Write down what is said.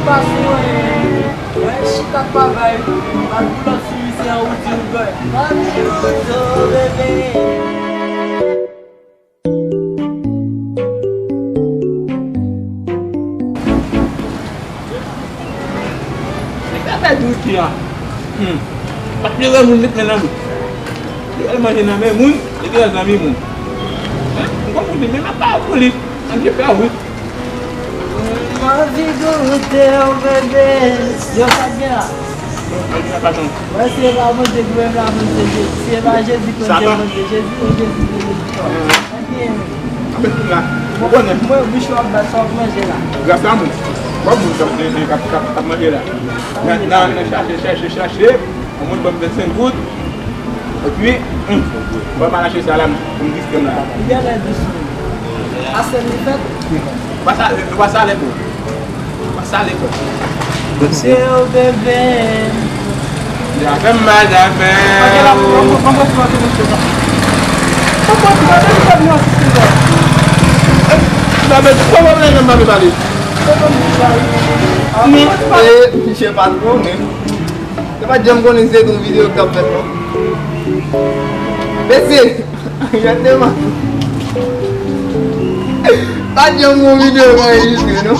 Passou é chica papagaio, a pula suíça é o último ganho. Mamiloso, bebê. Apa tu dia? Tak kira mun nik menam. Dia imagina me mun, dia zami mun. Kau pun dia apa kulit? Anjir kau. Uma vida no teu bebê. Eu sabia. Vai ser lá você que vai lá você. Você vai Jesus quando você Jesus. Apa tu lah? Bukan ni. Moi bicho abra só manger lá. Gastamu. Vamos ni kap manger lah. Na chercher. On monte comme 25 gouttes. Et puis, on va manager ça là, comme 10 grammes là. Il y a là dessus. Assez vite. Passar ali, pô. Passar ali, pô. Seu bebê. Já vem mais, já vem. Vamos fazer você. Vamos fazer nosso filho. Sabe, como é que vai ali? Je sais pas trop, mais c'est pas déjà me connaissez ton vidéo que tu as fait, non? Mais c'est, il y a tellement. Pas déjà mon vidéo quand il est, non?